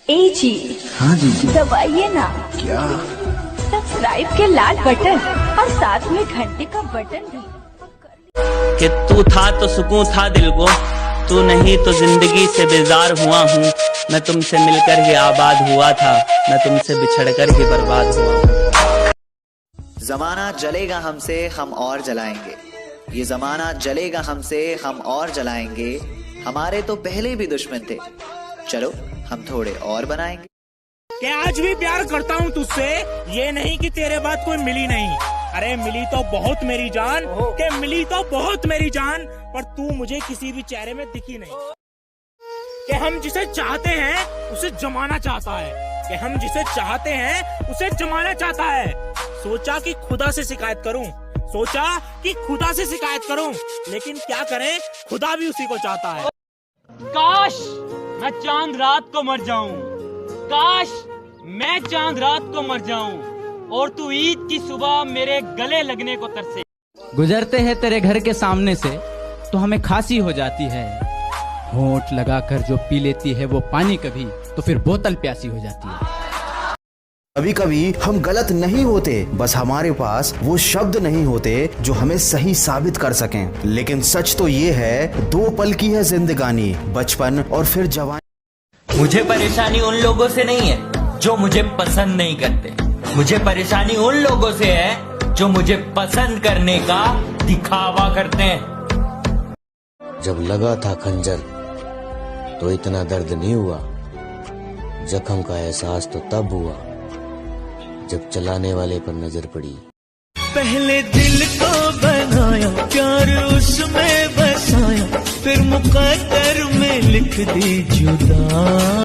ए जी। हाँ जी। दबाइए ना। क्या? सब्सक्राइब के लाल बटन और साथ में घंटे का बटन भी। कि तू था तो सुकून था दिल को, तू नहीं तो जिंदगी से बेजार हुआ हूँ। मैं तुमसे मिलकर ही आबाद हुआ था, मैं तुमसे बिछड़कर ही बर्बाद हुआ हूँ। जमाना जलेगा हमसे हम और जलाएंगे, ये जमाना जलेगा हमसे हम और जलाएंगे। हमारे तो पहले भी दुश्मन थे, चलो हम थोड़े और बनाएंगे। कि आज भी प्यार करता हूँ तुझसे, ये नहीं कि तेरे बाद कोई मिली नहीं। अरे मिली तो बहुत मेरी जान, के मिली तो बहुत मेरी जान, पर तू मुझे किसी भी चेहरे में दिखी नहीं। कि हम जिसे चाहते हैं उसे जमाना चाहता है, कि हम जिसे चाहते हैं उसे जमाना चाहता है। सोचा कि खुदा से शिकायत करूं, सोचा कि खुदा से शिकायत करूं, लेकिन क्या करें, खुदा भी उसी को चाहता है। काश मैं चांद रात को मर जाऊं, काश मैं चांद रात को मर जाऊं और तू ईद की सुबह मेरे गले लगने को तरसे। गुजरते हैं तेरे घर के सामने से तो हमें खांसी हो जाती है, होंठ लगाकर जो पी लेती है वो पानी कभी तो फिर बोतल प्यासी हो जाती है। कभी कभी हम गलत नहीं होते, बस हमारे पास वो शब्द नहीं होते जो हमें सही साबित कर सकें। लेकिन सच तो ये है, 2 पल की है जिंदगानी, बचपन और फिर जवानी। मुझे परेशानी उन लोगों से नहीं है जो मुझे पसंद नहीं करते, मुझे परेशानी उन लोगों से है जो मुझे पसंद करने का दिखावा करते हैं। जब लगा था खंजर तो इतना दर्द नहीं हुआ, जख्म का एहसास तो तब हुआ जब चलाने वाले पर नजर पड़ी। पहले दिल को बनाया, प्यार उसमें बसाया, फिर मुकद्दर में लिख दी जुदा।